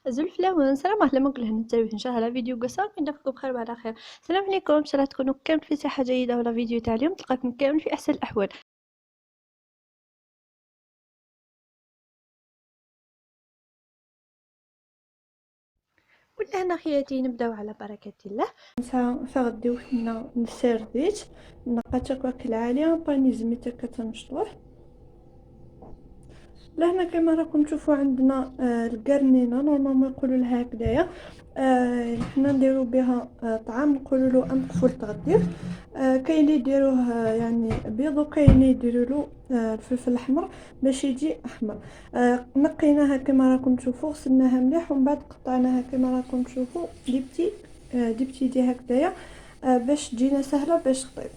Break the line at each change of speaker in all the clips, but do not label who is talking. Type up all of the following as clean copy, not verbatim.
زلف لون سلام أهلا وسهلا نتابع إن شاء الله فيديو قصير ندفعكم بخير وعلى خير. السلام عليكم، إن شاء الله تكونوا كامل في صحة جيدة، ولا فيديو تاع اليوم تلقاكم كامل في أحسن الأحوال. ولا هنا خياتي نبداو على بركة الله. فغديو حنا نسيرفيت نقاتك واكل عالية باني زميتك كتنشطوح. لهنا كما راكم تشوفوا عندنا القرنينه نورمالمون يقولوا لها هكذايا. حنا نديرو بها طعام نقولوا له انقفل تغدير. كاين اللي يديروه يعني بيض، وكاين اللي يديروا له الفلفل الاحمر باش يجي احمر. نقيناها كما راكم تشوفوا، غسلناها مليح ومن بعد قطعناها كما راكم تشوفوا دي هكذايا باش تجينا سهله باش تطيب.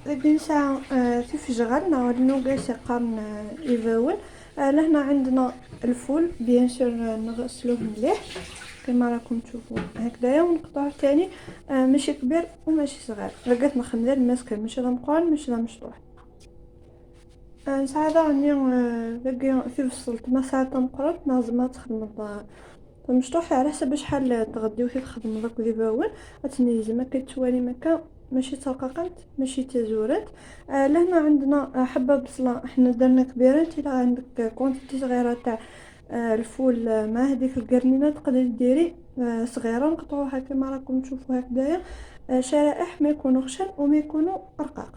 ديك ساعة في جغلنا ولنو قايس قارن يفاول. لهنا عندنا الفول بيان سور نغسلوه مليح كما راكم تشوفوا هكذايا، ونقطعوه تاني ماشي كبير وماشي صغير، لقيت نخمر ماسكه ماشي مقرن ماشي مشطوح. ساعة راني باقي في وصلت ما ساعة مقرن لازم تخدم مشطوح على حسب شحال تغديو كي تخدم داك يفاول. عطني زعما كتوالي مكا ماشي ترققت ماشي تزورت. لهنا عندنا حبه بصله حنا درنا كبيره، انت عندك كونتيتي صغيره تاع الفول مع هذيك القرنينه تقدري ديري صغيره نقطعوها كما راكم تشوفوا هكذايا. شرائح ما يكونوا خشن وما يكونوا رقاق.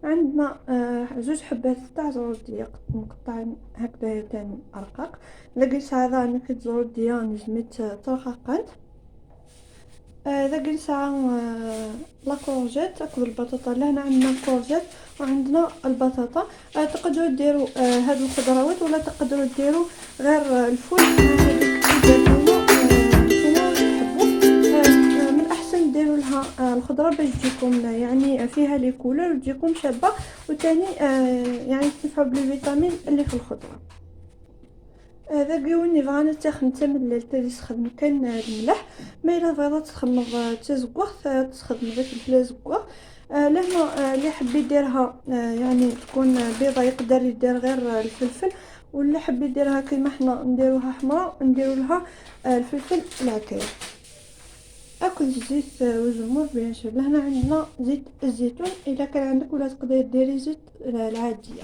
عندنا زوج حبات تاع زروديه مقطعين هكذايا تاني رقاق. لقيت هذا نكت زروديه نجمت ترققت. ذاك ساعة لا كورجيت تاكل البطاطا. لهنا عندنا كورجيت وعندنا البطاطا. تقدروا ديروا هاد الخضروات ولا تقدروا ديروا غير الفول مع هذيك الزيتونه نتوما تحبوا. من الاحسن ديروا لها الخضره باش تجيكم يعني فيها لي كولور وتجيكم شابه، وثاني يعني تنفعوا بالفيتامين اللي في الخضره. هذا قيوني فانا تاخن تم الليل تالي تخدم كان الملح، ما الا بغيتي تخمر تزقوخ تخدم غير الفلا زقوخ. لهنا اللي حب يديرها يعني تكون بيضه يقدر يدير غير الفلفل، واللي حب يديرها كيما حنا نديروها حمراء نديروا لها الفلفل العكاية. اكل زيت وزمور بيان سور. لهنا عندنا زيت الزيتون الا كان عندك، ولا تقدري ديري زيت العاديه.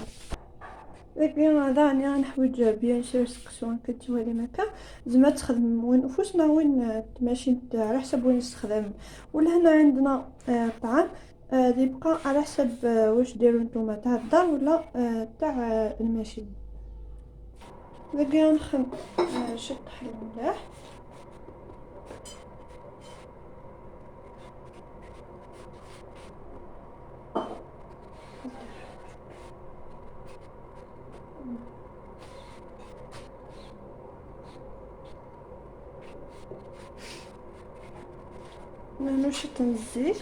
لكن هذا راني غنحوج بيان سور سكسوان كتولي مكا زعما تخدم وين فوسنا وين ماشي على حسب وين تستخدم. ولهنا عندنا طعام يبقى على حسب واش ديروا نتوما تاع الدار ولا تاع الماشي. لقينا نخم شطح الملاح. نشط الزيت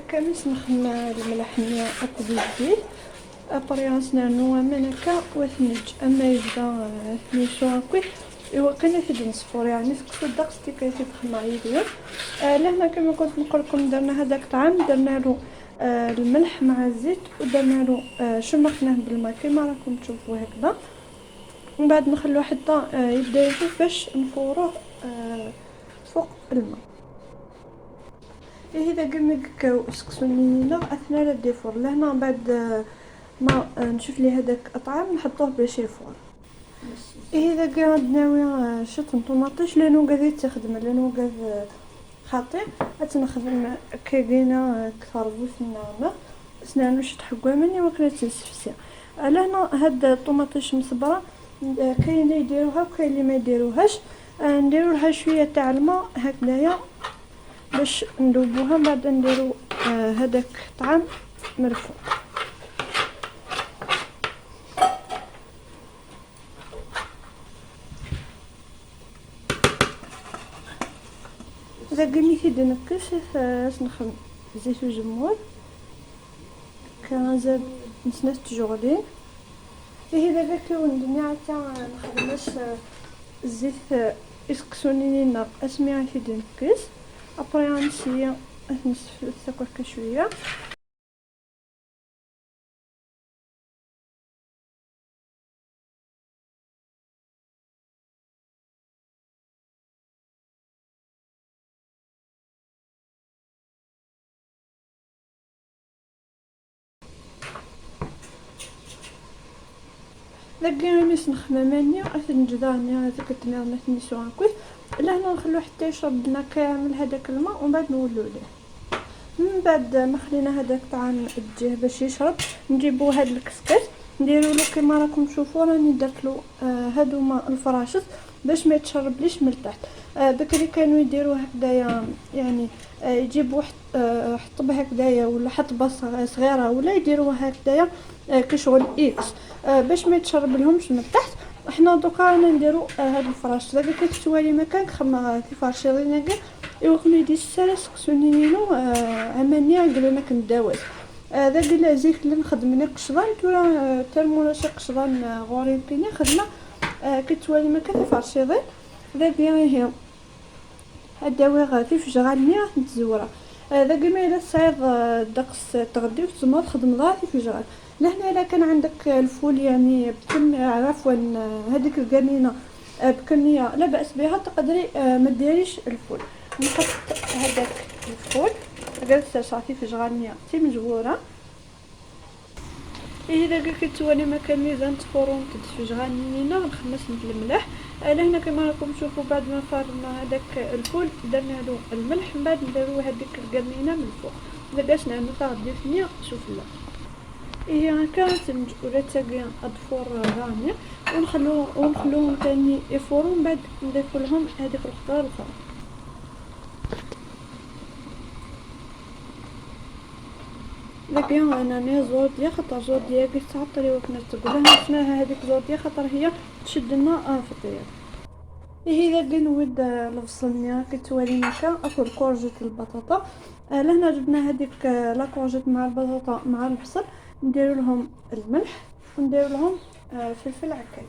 كامس نخم الملح نيا اكل الزيت ابري سنانو من هكا وثنج. اما يبدا ثنيشو هاكي يوقينا في نصفور يعني سكسو الدقس كي كيتخمع يدير. لهنا كما كنت نقول لكم درنا هذاك الطعام درنا له الملح مع الزيت ودرنا له شمخناه بالماء كما راكم تشوفوا هكذا. ومن بعد نخلوه حتى يبدا يذوب باش نفوروه فوق الماء. إذا قلنا كاو سكسونينا اثناء الديفور. لهنا بعد ما نشوف لي هذاك اطعام نحطوه باش يفور. إذا قاعد ناوي شط طوماطيش لانه قاعد يتخدم لانه قاعد خاطئ نخدم كاينه كثر بوسنا سنانو شط حكوه مني وكلات تنسفسي. لهنا هاد الطوماطيش مصبره كاين اللي يديروها وكاين اللي ما يديروهاش. نديرو لها شويه تاع الماء هكذايا باش نذوبوها، من بعد نديرو هذاك الطعام من الفوق. اذا قلني دنكش نخدم زيت وجمور كان زاد نسنات تجوغدين. ايه دابا كون الدنيا حتى نخدمش الزيت يسقسوني لينا اسمي في دنكس ابري غنمشي نسفل السكر شويه. لكن مش نخمماني نجداني هذيك التمرنات نسوا كويس. لهنا نخلو حتى يشرب لنا كامل هذاك الماء ومن بعد نولو ليه. من بعد ما خلينا هذاك الطعام يتجه باش يشرب نجيبو هاد الكسكس نديرو له كيما راكم تشوفوا راني درتلو هادوما الفراشط باش ما يتشربليش من التحت. بكري كانوا يديروا هكذايا يعني يجيبوا حطب هكذايا ولا حطبه صغيره ولا يديروها هكذايا كشغل اكس باش ما يتشرب لهمش من التحت. احنا دوكا رانا نديرو هاد الفراش دابا كتسوالي مكان خما كيفاش رينا كاع يوقني يدي السلس كسونينو عمانيا قالنا كنداوز هذا قال زيك اللي نخدم لك قشطان ترى ترمونا شي قشطان غورين بينا خدمه كتوالي مكان فرشيضين ذا بيان هي الدواء غادي في جغالني نتزوره. هذا قلنا الى صعيد دقس تغدي وتزمر خدم ضاعتي في جغال. لهنا الا كان عندك الفول يعني بكم عفوا هذيك القرنينه بكميه لا باس بها تقدري ما ديريش الفول. نحط هذاك الفول جالسه صافي في جغالني تي مجبوره. اذا كتولي مكان ميزان تفورون تدفج غانينا نخمس الملح. لهنا كما راكم تشوفوا بعد ما فرنا هذاك الفول درنا له الملح من بعد نديروا هذيك القرنينه من الفوق. باش نعملو غادي ثانيه شوف لا هي كانت ولا تاقي الضفور راني ونخلوهم ثاني يفوروا من بعد نضيف لهم هذيك الخضار الفرن. لكن انا زوديا خاطر زوديا كي تعطري وكنا تقولها اسمها هذيك زوديا خاطر هي تشد لنا فطير. هي ذا نود البصلنيا كتوالي مكا اكل كورجة البطاطا. لهنا جبنا هذيك لا كورجة مع البطاطا مع البصل نديرو لهم الملح ونديرو لهم فلفل عكاي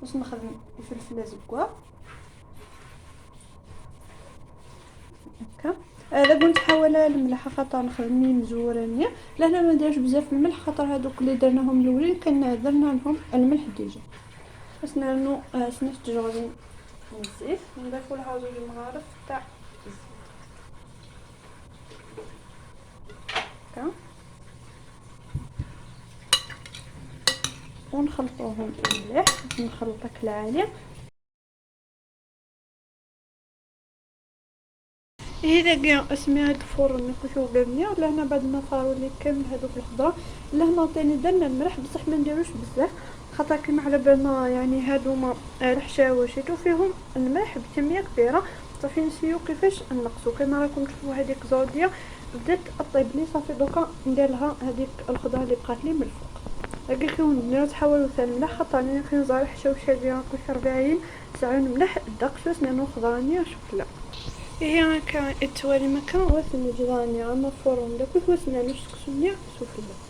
باش نخدم الفلفل زكوا هكا. هذا كنت حاولة الملح خاطر نخدمني مزورانية. لهنا ما نديرش بزاف الملح خاطر هذوك اللي درناهم الاولين كان درنا لهم الملح ديجا باش نعملو سناش تجوزين الزيت نضيفو لها زوج مغارف تاع الزيت هكا ونخلطوهم مليح نخلطك العالي. هذا كاع اسمي هاد الفرن اللي كنتو قبلني. لهنا بعد ما صاروا لي كامل هذوك الخضره لهنا ثاني درنا الملح بصح ما نديروش بزاف خاطر كيما على بالنا يعني هادوما الحشاوه فيهم الملح بكميه كبيره صافي نسيو كيفاش نقصو. كما راكم تشوفوا هذيك زوديه بدات طيب لي صافي دوكا ندير لها هذيك الخضره اللي بقات لي من الفوق. هكا كون تحاولوا ثاني الملح خاطر انا كي نزار حشاوشه ديال كل 40 ساعه الملح الدقش نانو خضرانيه شوف لا هي كان التوالي مكان وثني جراني عما فورون داك وثني نفس كسونيا شوف لا.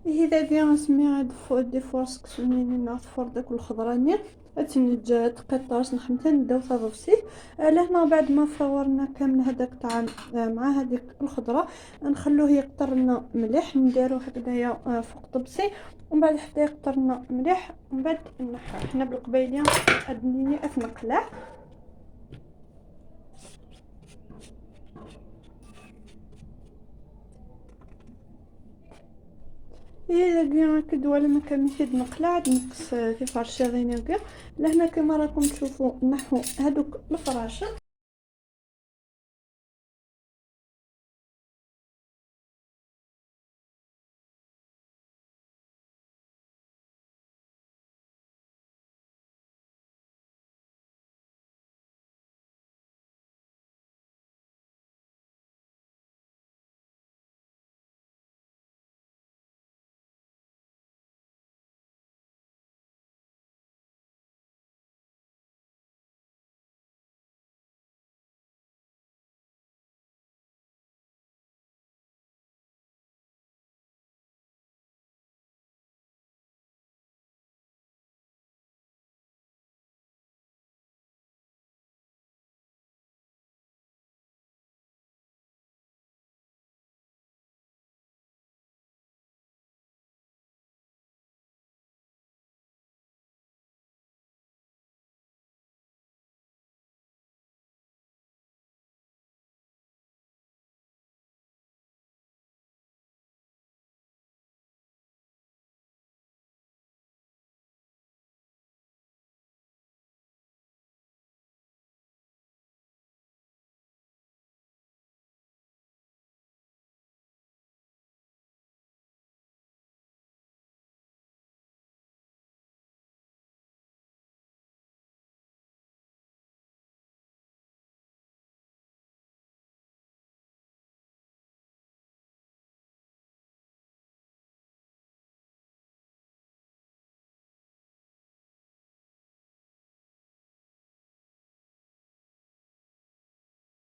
إذا كان نسميها دي فرص كسونيني نعصفر داك الخضراني تنج تقطعش نخمتين نداو تضفسيه. لهنا بعد ما فورنا كامل هذاك الطعام مع هذيك الخضره نخلوه يقطر لنا مليح، نديروه هكذايا فوق طبسي ومن بعد حتى يقطر لنا مليح ومن بعد نحو حنا بالقبيله ادنيني افنقلع. إلا كاع كدوا على ما كان مشيت نقلع نقص في فرشه غير كاع. لهنا كما راكم تشوفوا نحو هذوك الفراشه